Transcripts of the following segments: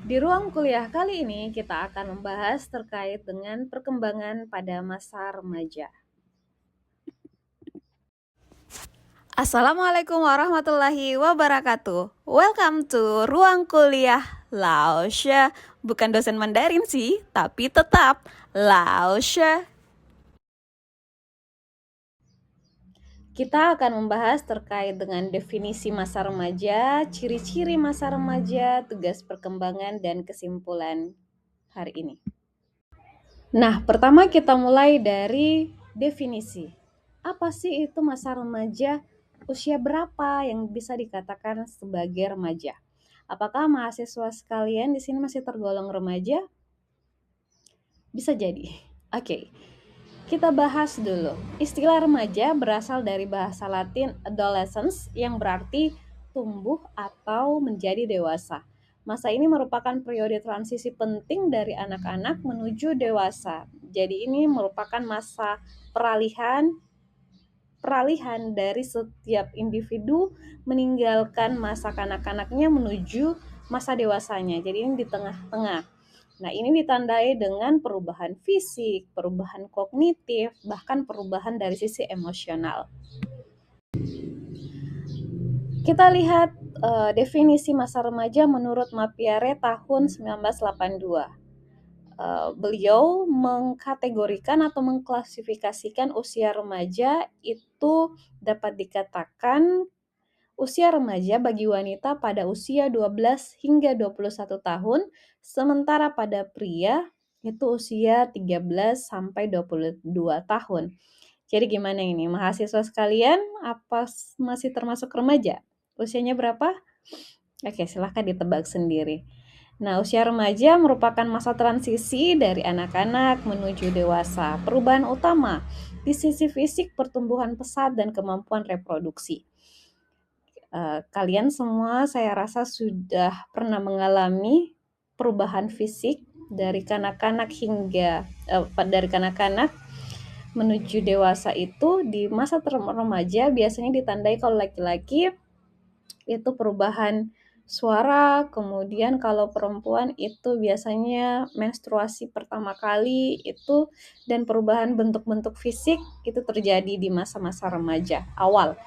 Di ruang kuliah kali ini kita akan membahas terkait dengan perkembangan pada masa remaja. Assalamualaikum warahmatullahi wabarakatuh. Welcome to Ruang Kuliah Laosha. Bukan dosen Mandarin sih, tapi tetap Laosha. Kita akan membahas terkait dengan definisi masa remaja, ciri-ciri masa remaja, tugas perkembangan, dan kesimpulan hari ini. Nah, pertama kita mulai dari definisi. Apa sih itu masa remaja? Usia berapa yang bisa dikatakan sebagai remaja? Apakah mahasiswa sekalian di sini masih tergolong remaja? Bisa jadi. Oke. Kita bahas dulu. Istilah remaja berasal dari bahasa Latin adolescence yang berarti tumbuh atau menjadi dewasa. Masa ini merupakan periode transisi penting dari anak-anak menuju dewasa. Jadi ini merupakan masa peralihan dari setiap individu meninggalkan masa kanak-kanaknya menuju masa dewasanya. Jadi ini di tengah-tengah. Nah, ini ditandai dengan perubahan fisik, perubahan kognitif, bahkan perubahan dari sisi emosional. Kita lihat definisi masa remaja menurut Mapiare tahun 1982. Beliau mengkategorikan atau mengklasifikasikan usia remaja itu dapat dikatakan usia remaja bagi wanita pada usia 12 hingga 21 tahun, sementara pada pria itu usia 13 sampai 22 tahun. Jadi gimana ini? Mahasiswa sekalian, apa masih termasuk remaja? Usianya berapa? Oke, silahkan ditebak sendiri. Nah, usia remaja merupakan masa transisi dari anak-anak menuju dewasa. Perubahan utama di sisi fisik, pertumbuhan pesat, dan kemampuan reproduksi. Kalian semua saya rasa sudah pernah mengalami perubahan fisik dari kanak-kanak hingga dari kanak-kanak menuju dewasa itu di masa remaja biasanya ditandai kalau laki-laki itu perubahan suara, kemudian kalau perempuan itu biasanya menstruasi pertama kali itu dan perubahan bentuk-bentuk fisik itu terjadi di masa-masa remaja awal.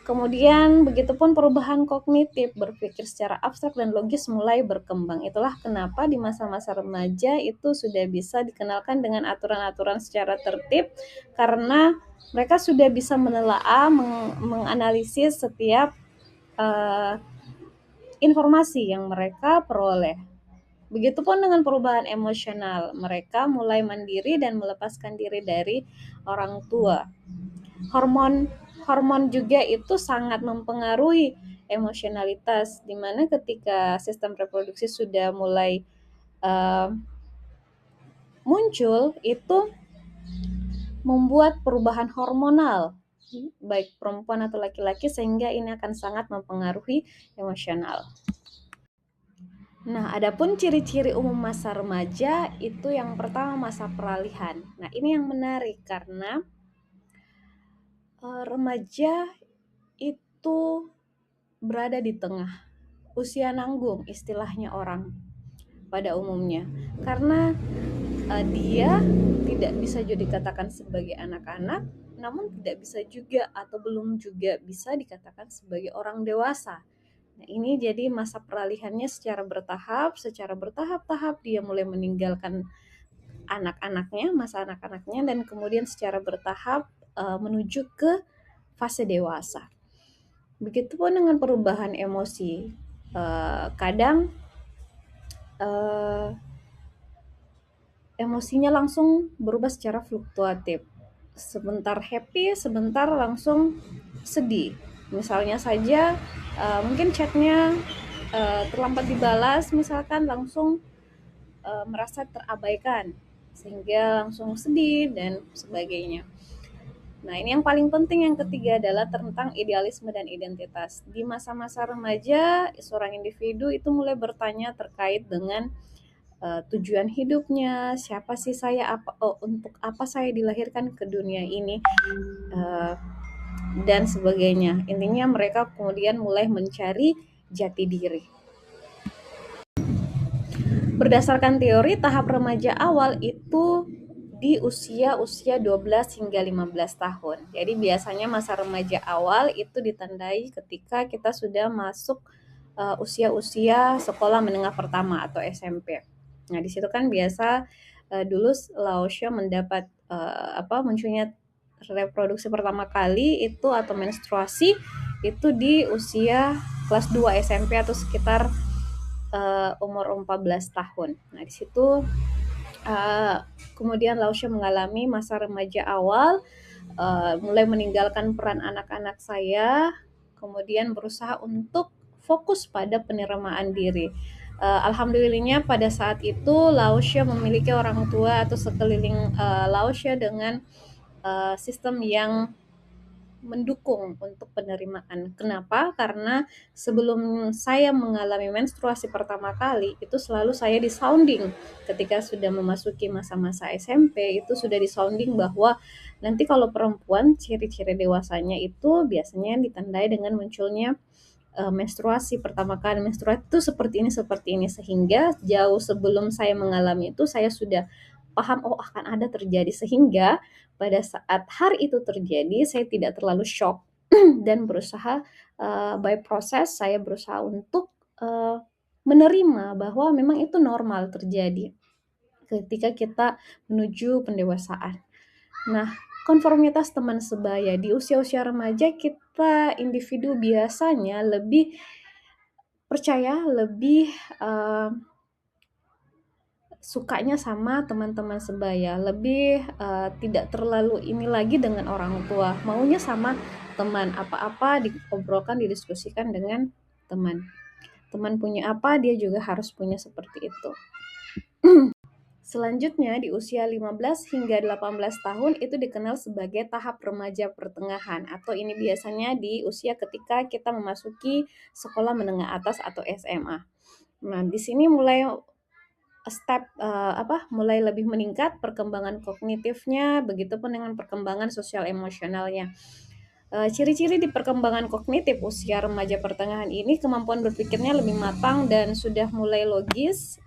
Kemudian begitupun perubahan kognitif, berpikir secara abstrak dan logis mulai berkembang. Itulah kenapa di masa-masa remaja itu sudah bisa dikenalkan dengan aturan-aturan secara tertib karena mereka sudah bisa menelaah, menganalisis setiap informasi yang mereka peroleh. Begitupun dengan perubahan emosional, mereka mulai mandiri dan melepaskan diri dari orang tua. Hormon juga itu sangat mempengaruhi emosionalitas, di mana ketika sistem reproduksi sudah mulai muncul, itu membuat perubahan hormonal baik perempuan atau laki-laki sehingga ini akan sangat mempengaruhi emosional. Nah, adapun ciri-ciri umum masa remaja itu yang pertama masa peralihan. Nah, ini yang menarik karena remaja itu berada di tengah, usia nanggung istilahnya orang pada umumnya. Karena dia tidak bisa juga dikatakan sebagai anak-anak, namun tidak bisa juga atau belum juga bisa dikatakan sebagai orang dewasa. Nah, ini jadi masa peralihannya secara bertahap-tahap dia mulai meninggalkan anak-anaknya, masa anak-anaknya, dan kemudian secara bertahap menuju ke fase dewasa. Begitupun dengan perubahan emosi. Kadang emosinya langsung berubah secara fluktuatif. Sebentar happy, sebentar langsung sedih. Misalnya saja mungkin chatnya terlambat dibalas, misalkan langsung merasa terabaikan sehingga langsung sedih dan sebagainya. Nah, ini yang paling penting yang ketiga adalah tentang idealisme dan identitas. Di masa-masa remaja, seorang individu itu mulai bertanya terkait dengan tujuan hidupnya, siapa sih saya, untuk apa saya dilahirkan ke dunia ini, dan sebagainya. Intinya mereka kemudian mulai mencari jati diri. Berdasarkan teori, tahap remaja awal itu di usia 12 hingga 15 tahun. Jadi biasanya masa remaja awal itu ditandai ketika kita sudah masuk usia-usia sekolah menengah pertama atau SMP. Nah, di situ kan biasa dulu Laosha mendapat munculnya reproduksi pertama kali itu atau menstruasi itu di usia kelas 2 SMP atau sekitar umur 14 tahun. Nah, di situ kemudian Laosha mengalami masa remaja awal, mulai meninggalkan peran anak-anak saya, kemudian berusaha untuk fokus pada penerimaan diri. Alhamdulillahnya pada saat itu Laosha memiliki orang tua atau sekeliling Laosha dengan sistem yang mendukung untuk penerimaan. Kenapa? Karena sebelum saya mengalami menstruasi pertama kali, itu selalu saya disounding. Ketika sudah memasuki masa-masa SMP, itu sudah disounding bahwa nanti kalau perempuan, ciri-ciri dewasanya itu biasanya ditandai dengan munculnya menstruasi pertama kali. Menstruasi itu seperti ini, sehingga jauh sebelum saya mengalami itu saya sudah paham akan ada terjadi, sehingga pada saat hari itu terjadi saya tidak terlalu shock dan berusaha by proses saya berusaha untuk menerima bahwa memang itu normal terjadi ketika kita menuju pendewasaan. Nah, konformitas teman sebaya di usia-usia remaja, kita individu biasanya lebih percaya, lebih sukanya sama teman-teman sebaya, lebih tidak terlalu ini lagi dengan orang tua, maunya sama teman, apa-apa diobrolkan, didiskusikan dengan teman. Teman punya apa, dia juga harus punya seperti itu. Selanjutnya di usia 15 hingga 18 tahun itu dikenal sebagai tahap remaja pertengahan, atau ini biasanya di usia ketika kita memasuki sekolah menengah atas atau SMA. Nah, di sini mulai mulai lebih meningkat perkembangan kognitifnya, begitupun dengan perkembangan sosial emosionalnya. Ciri-ciri di perkembangan kognitif usia remaja pertengahan ini, kemampuan berpikirnya lebih matang dan sudah mulai logis,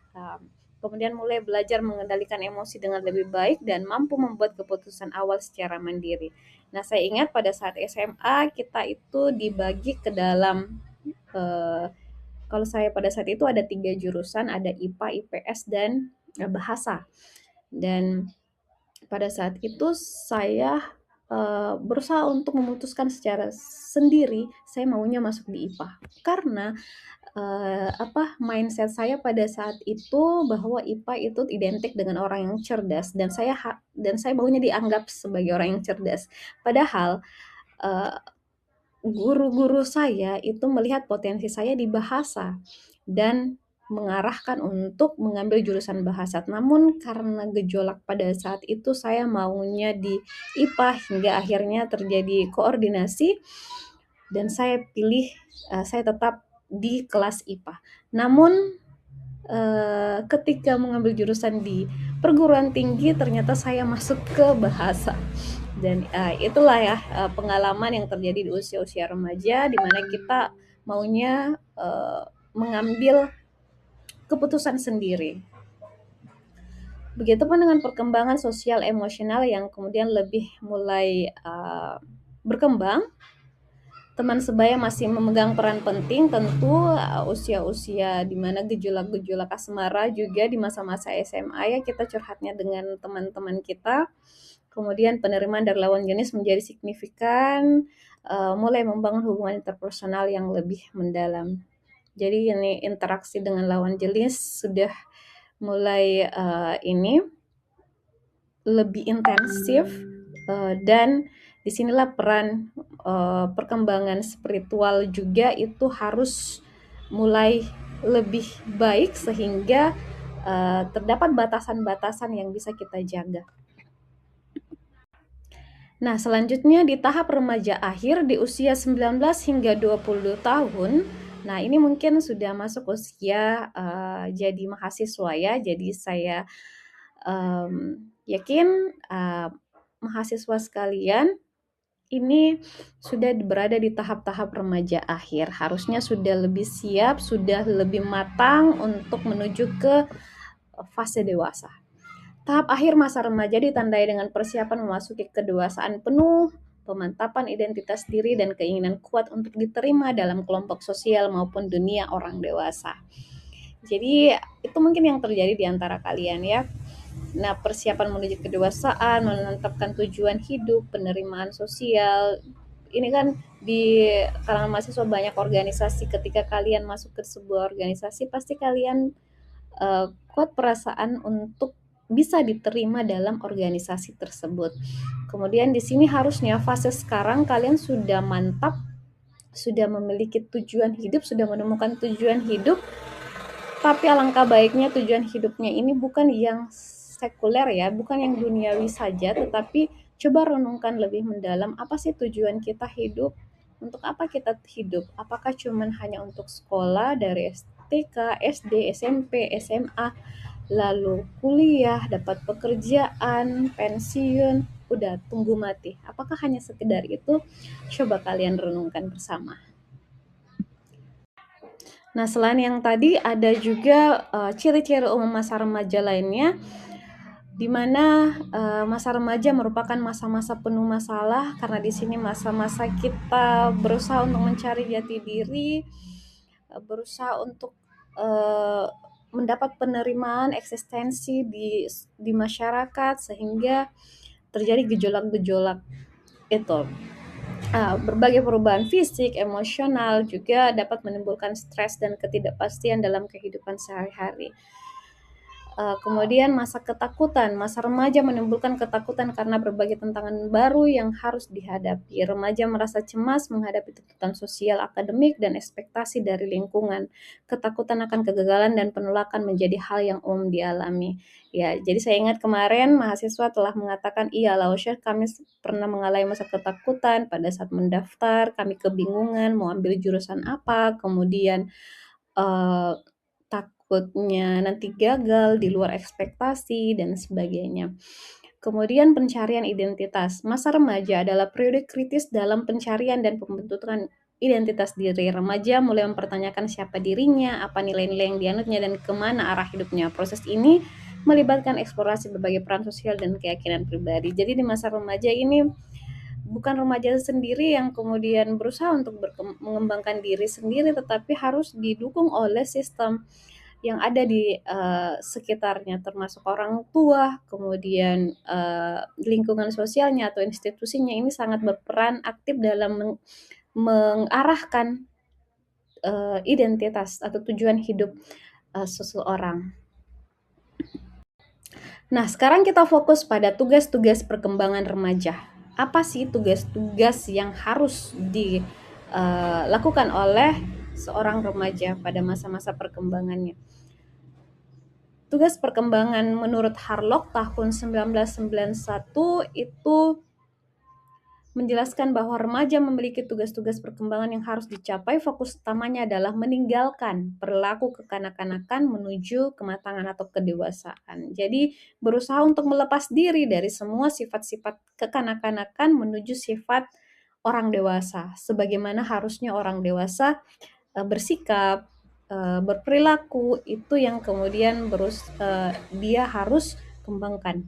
kemudian mulai belajar mengendalikan emosi dengan lebih baik dan mampu membuat keputusan awal secara mandiri. Nah, saya ingat pada saat SMA kita itu dibagi ke dalam kalau saya pada saat itu ada 3 jurusan, ada IPA, IPS, dan bahasa. Dan pada saat itu saya berusaha untuk memutuskan secara sendiri saya maunya masuk di IPA. Karena mindset saya pada saat itu bahwa IPA itu identik dengan orang yang cerdas, dan saya maunya dianggap sebagai orang yang cerdas. Padahal guru-guru saya itu melihat potensi saya di bahasa dan mengarahkan untuk mengambil jurusan bahasa. Namun karena gejolak pada saat itu saya maunya di IPA, hingga akhirnya terjadi koordinasi dan saya pilih saya tetap di kelas IPA. Namun ketika mengambil jurusan di perguruan tinggi ternyata saya masuk ke bahasa. Dan itulah ya pengalaman yang terjadi di usia-usia remaja, di mana kita maunya mengambil keputusan sendiri. Begitupun dengan perkembangan sosial emosional yang kemudian lebih mulai berkembang. Teman sebaya masih memegang peran penting, tentu usia-usia di mana gejolak-gejolak asmara juga di masa-masa SMA ya, kita curhatnya dengan teman-teman kita. Kemudian penerimaan dari lawan jenis menjadi signifikan, mulai membangun hubungan interpersonal yang lebih mendalam. Jadi ini interaksi dengan lawan jenis sudah mulai lebih intensif, dan disinilah peran perkembangan spiritual juga itu harus mulai lebih baik, sehingga terdapat batasan-batasan yang bisa kita jaga. Nah, selanjutnya di tahap remaja akhir di usia 19 hingga 20 tahun. Nah, ini mungkin sudah masuk usia jadi mahasiswa ya. Jadi saya yakin mahasiswa sekalian ini sudah berada di tahap-tahap remaja akhir. Harusnya sudah lebih siap, sudah lebih matang untuk menuju ke fase dewasa. Tahap akhir masa remaja ditandai dengan persiapan memasuki kedewasaan penuh, pemantapan identitas diri, dan keinginan kuat untuk diterima dalam kelompok sosial maupun dunia orang dewasa. Jadi itu mungkin yang terjadi di antara kalian ya. Nah, persiapan menuju kedewasaan, menetapkan tujuan hidup, penerimaan sosial. Ini kan di kalangan mahasiswa banyak organisasi. Ketika kalian masuk ke sebuah organisasi, pasti kalian kuat perasaan untuk bisa diterima dalam organisasi tersebut. Kemudian di sini harusnya fase sekarang kalian sudah mantap, sudah memiliki tujuan hidup, sudah menemukan tujuan hidup. Tapi alangkah baiknya tujuan hidupnya ini bukan yang sekuler ya, bukan yang duniawi saja, tetapi coba renungkan lebih mendalam, apa sih tujuan kita hidup? Untuk apa kita hidup? Apakah cuman hanya untuk sekolah dari TK, SD, SMP, SMA, lalu kuliah, dapat pekerjaan, pensiun, udah tunggu mati? Apakah hanya sekedar itu? Coba kalian renungkan bersama. Nah, selain yang tadi ada juga ciri-ciri umum masa remaja lainnya, di mana masa remaja merupakan masa-masa penuh masalah karena di sini masa-masa kita berusaha untuk mencari jati diri, berusaha untuk mendapat penerimaan eksistensi di masyarakat sehingga terjadi gejolak-gejolak itu. Berbagai perubahan fisik, emosional juga dapat menimbulkan stres dan ketidakpastian dalam kehidupan sehari-hari. Kemudian masa ketakutan, masa remaja menimbulkan ketakutan karena berbagai tantangan baru yang harus dihadapi. Remaja merasa cemas menghadapi tuntutan sosial, akademik, dan ekspektasi dari lingkungan. Ketakutan akan kegagalan dan penolakan menjadi hal yang umum dialami. Ya, jadi saya ingat kemarin mahasiswa telah mengatakan, iya lah Syekh, kami pernah mengalami masa ketakutan pada saat mendaftar, kami kebingungan mau ambil jurusan apa, kemudian takutnya nanti gagal di luar ekspektasi dan sebagainya. Kemudian pencarian identitas. Masa remaja adalah periode kritis dalam pencarian dan pembentukan identitas diri. Remaja mulai mempertanyakan siapa dirinya, apa nilai-nilai yang dianutnya, dan kemana arah hidupnya. Proses ini melibatkan eksplorasi berbagai peran sosial dan keyakinan pribadi. Jadi di masa remaja ini bukan remaja sendiri yang kemudian berusaha untuk mengembangkan diri sendiri, tetapi harus didukung oleh sistem yang ada di sekitarnya, termasuk orang tua, kemudian lingkungan sosialnya atau institusinya ini sangat berperan aktif dalam mengarahkan identitas atau tujuan hidup seseorang. Nah, sekarang kita fokus pada tugas-tugas perkembangan remaja. Apa sih tugas-tugas yang harus dilakukan oleh seorang remaja pada masa-masa perkembangannya? Tugas perkembangan menurut Harlock tahun 1991 itu menjelaskan bahwa remaja memiliki tugas-tugas perkembangan yang harus dicapai. Fokus utamanya adalah meninggalkan perilaku kekanak-kanakan menuju kematangan atau kedewasaan. Jadi berusaha untuk melepas diri dari semua sifat-sifat kekanak-kanakan menuju sifat orang dewasa. Sebagaimana harusnya orang dewasa bersikap, berperilaku, itu yang kemudian dia harus kembangkan.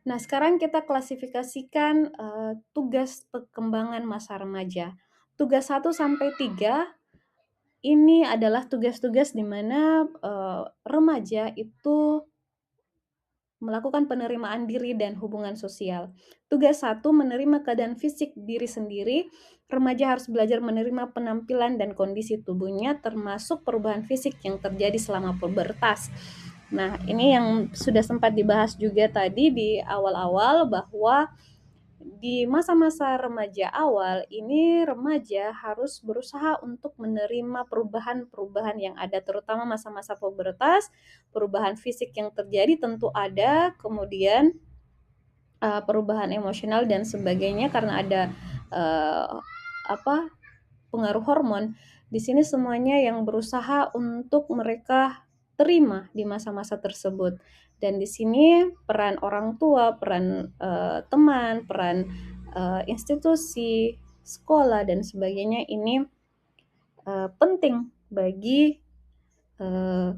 Nah, sekarang kita klasifikasikan tugas perkembangan masa remaja. Tugas 1 sampai 3 ini adalah tugas-tugas di mana remaja itu melakukan penerimaan diri dan hubungan sosial. Tugas 1, menerima keadaan fisik diri sendiri. Remaja harus belajar menerima penampilan dan kondisi tubuhnya, termasuk perubahan fisik yang terjadi selama pubertas. Nah, ini yang sudah sempat dibahas juga tadi di awal-awal, bahwa di masa-masa remaja awal ini remaja harus berusaha untuk menerima perubahan-perubahan yang ada, terutama masa-masa pubertas. Perubahan fisik yang terjadi tentu ada, kemudian perubahan emosional dan sebagainya karena ada pengaruh hormon. Di sini semuanya yang berusaha untuk mereka terima di masa-masa tersebut. Dan di sini peran orang tua, peran teman, peran institusi, sekolah dan sebagainya ini penting bagi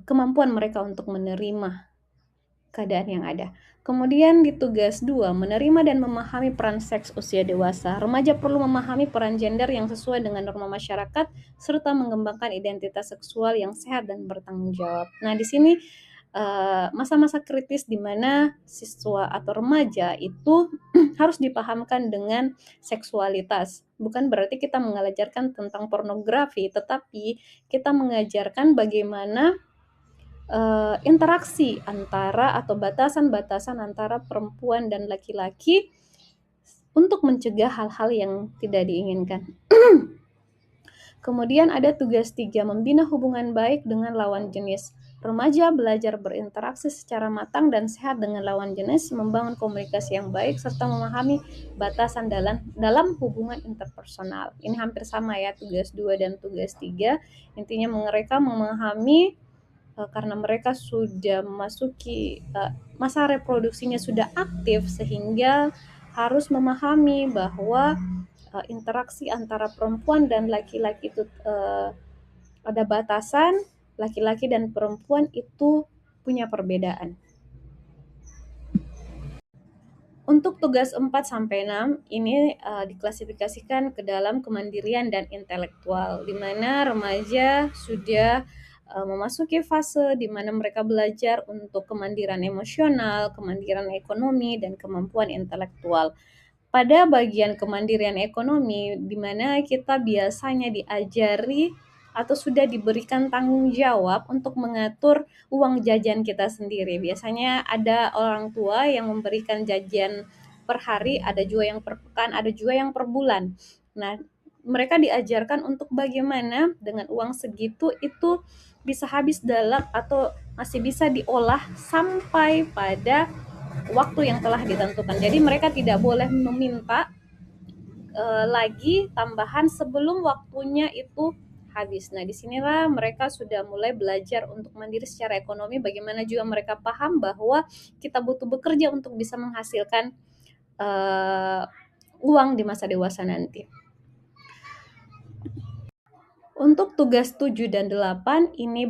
kemampuan mereka untuk menerima keadaan yang ada. Kemudian di tugas 2, menerima dan memahami peran seks usia dewasa. Remaja perlu memahami peran gender yang sesuai dengan norma masyarakat serta mengembangkan identitas seksual yang sehat dan bertanggung jawab. Nah, di sini masa-masa kritis di mana siswa atau remaja itu harus dipahamkan dengan seksualitas. Bukan berarti kita mengajarkan tentang pornografi, tetapi kita mengajarkan bagaimana interaksi antara atau batasan-batasan antara perempuan dan laki-laki untuk mencegah hal-hal yang tidak diinginkan. Kemudian ada tugas 3, membina hubungan baik dengan lawan jenis. Remaja belajar berinteraksi secara matang dan sehat dengan lawan jenis, membangun komunikasi yang baik, serta memahami batasan dalam hubungan interpersonal. Ini hampir sama ya, tugas 2 dan tugas 3. Intinya mereka memahami karena mereka sudah memasuki masa reproduksinya sudah aktif, sehingga harus memahami bahwa interaksi antara perempuan dan laki-laki itu ada batasan, laki-laki dan perempuan itu punya perbedaan. Untuk tugas 4 sampai 6 ini diklasifikasikan ke dalam kemandirian dan intelektual, di mana remaja sudah memasuki fase di mana mereka belajar untuk kemandirian emosional, kemandirian ekonomi, dan kemampuan intelektual. Pada bagian kemandirian ekonomi, di mana kita biasanya diajari atau sudah diberikan tanggung jawab untuk mengatur uang jajan kita sendiri. Biasanya ada orang tua yang memberikan jajan per hari, ada juga yang per pekan, ada juga yang per bulan. Nah, mereka diajarkan untuk bagaimana dengan uang segitu itu bisa habis dalam atau masih bisa diolah sampai pada waktu yang telah ditentukan. Jadi mereka tidak boleh meminta lagi tambahan sebelum waktunya itu habis. Nah, disinilah mereka sudah mulai belajar untuk mandiri secara ekonomi. Bagaimana juga mereka paham bahwa kita butuh bekerja untuk bisa menghasilkan uang di masa dewasa nanti. Untuk tugas 7 dan 8 ini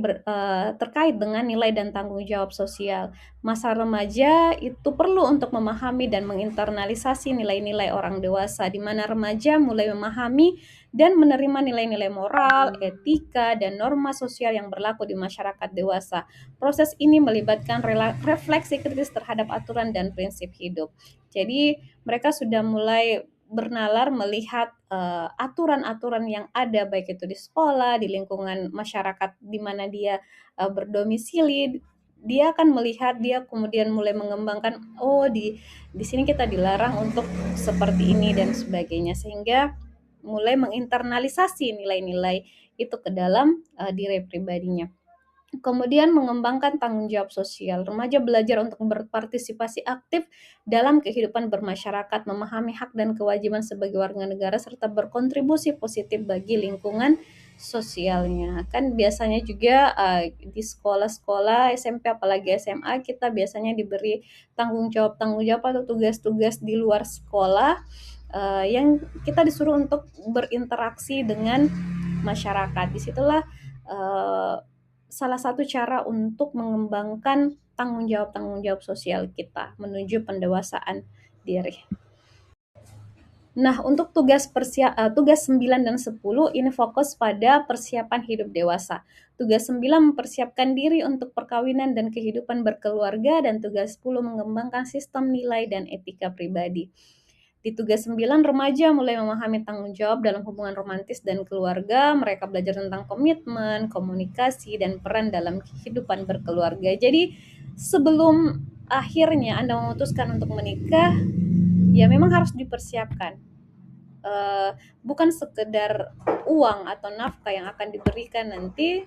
terkait dengan nilai dan tanggung jawab sosial. Masa remaja itu perlu untuk memahami dan menginternalisasi nilai-nilai orang dewasa, di mana remaja mulai memahami dan menerima nilai-nilai moral, etika, dan norma sosial yang berlaku di masyarakat dewasa. Proses ini melibatkan refleksi kritis terhadap aturan dan prinsip hidup. Jadi mereka sudah mulai bernalar melihat aturan-aturan yang ada, baik itu di sekolah, di lingkungan masyarakat di mana dia berdomisili. Dia akan melihat, dia kemudian mulai mengembangkan, oh di sini kita dilarang untuk seperti ini dan sebagainya, sehingga mulai menginternalisasi nilai-nilai itu ke dalam diri pribadinya. Kemudian mengembangkan tanggung jawab sosial. Remaja belajar untuk berpartisipasi aktif dalam kehidupan bermasyarakat, memahami hak dan kewajiban sebagai warga negara, serta berkontribusi positif bagi lingkungan sosialnya. Kan biasanya juga di sekolah-sekolah SMP apalagi SMA kita biasanya diberi tanggung jawab atau tugas-tugas di luar sekolah yang kita disuruh untuk berinteraksi dengan masyarakat. Disitulah salah satu cara untuk mengembangkan tanggung jawab sosial kita menuju pendewasaan diri. Nah, untuk tugas 9 dan 10 ini fokus pada persiapan hidup dewasa. Tugas 9 mempersiapkan diri untuk perkawinan dan kehidupan berkeluarga, dan tugas 10 mengembangkan sistem nilai dan etika pribadi. Di tugas 9, remaja mulai memahami tanggung jawab dalam hubungan romantis dan keluarga. Mereka belajar tentang komitmen, komunikasi, dan peran dalam kehidupan berkeluarga. Jadi sebelum akhirnya Anda memutuskan untuk menikah, ya memang harus dipersiapkan. Bukan sekedar uang atau nafkah yang akan diberikan nanti,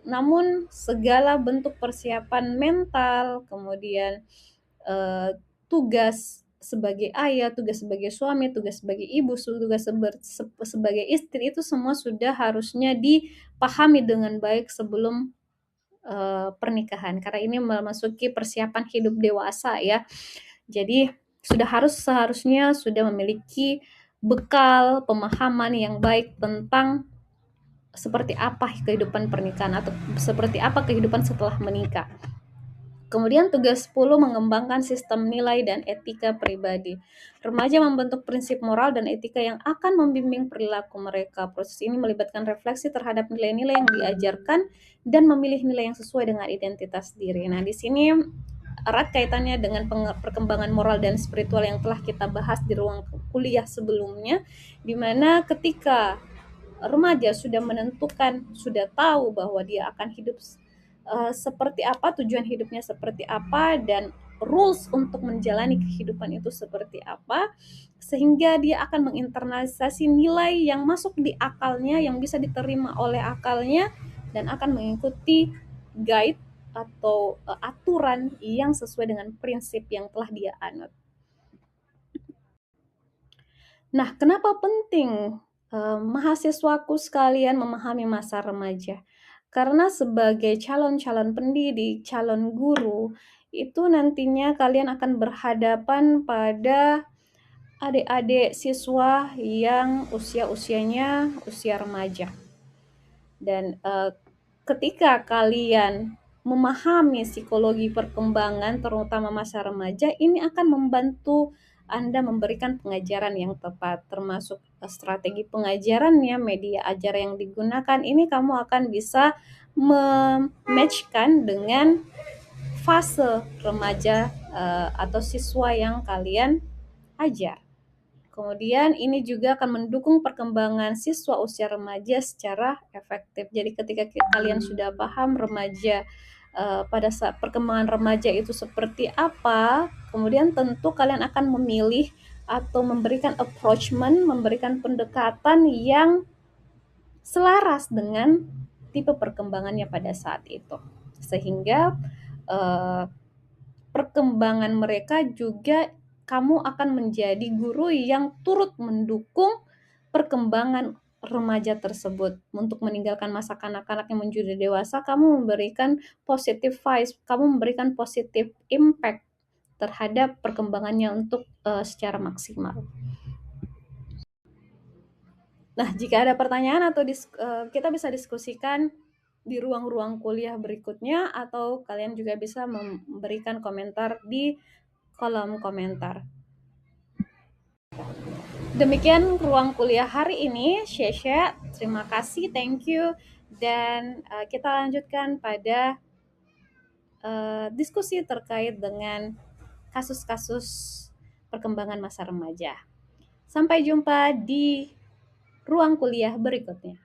namun segala bentuk persiapan mental, kemudian tugas sebagai ayah, tugas sebagai suami, tugas sebagai ibu, tugas sebagai istri, itu semua sudah harusnya dipahami dengan baik sebelum pernikahan, karena ini memasuki persiapan hidup dewasa ya. Jadi seharusnya sudah memiliki bekal pemahaman yang baik tentang seperti apa kehidupan pernikahan atau seperti apa kehidupan setelah menikah. Kemudian tugas 10, mengembangkan sistem nilai dan etika pribadi. Remaja membentuk prinsip moral dan etika yang akan membimbing perilaku mereka. Proses ini melibatkan refleksi terhadap nilai-nilai yang diajarkan dan memilih nilai yang sesuai dengan identitas diri. Nah, di sini erat kaitannya dengan perkembangan moral dan spiritual yang telah kita bahas di ruang kuliah sebelumnya, di mana ketika remaja sudah menentukan, sudah tahu bahwa dia akan hidup seperti apa, tujuan hidupnya seperti apa, dan rules untuk menjalani kehidupan itu seperti apa, sehingga dia akan menginternalisasi nilai yang masuk di akalnya, yang bisa diterima oleh akalnya, dan akan mengikuti guide atau aturan yang sesuai dengan prinsip yang telah dia anut. Nah, kenapa penting mahasiswaku sekalian memahami masa remaja? Karena sebagai calon-calon pendidik, calon guru, itu nantinya kalian akan berhadapan pada adik-adik siswa yang usia-usianya usia remaja. Dan ketika kalian memahami psikologi perkembangan terutama masa remaja, ini akan membantu Anda memberikan pengajaran yang tepat, termasuk strategi pengajarannya, media ajar yang digunakan. Ini kamu akan bisa mematchkan dengan fase remaja atau siswa yang kalian ajar. Kemudian ini juga akan mendukung perkembangan siswa usia remaja secara efektif. Jadi ketika kalian sudah paham remaja pada saat perkembangan remaja itu seperti apa, kemudian tentu kalian akan memilih atau memberikan approachment, memberikan pendekatan yang selaras dengan tipe perkembangannya pada saat itu. Sehingga perkembangan mereka juga kamu akan menjadi guru yang turut mendukung perkembangan remaja tersebut. Untuk meninggalkan masa kanak-kanak yang menuju dewasa, kamu memberikan positive vibes, kamu memberikan positive impact terhadap perkembangannya untuk secara maksimal. Nah, jika ada pertanyaan atau kita bisa diskusikan di ruang-ruang kuliah berikutnya, atau kalian juga bisa memberikan komentar di kolom komentar. Demikian ruang kuliah hari ini, Syesha. Terima kasih, thank you. Dan kita lanjutkan pada diskusi terkait dengan kasus-kasus perkembangan masa remaja. Sampai jumpa di ruang kuliah berikutnya.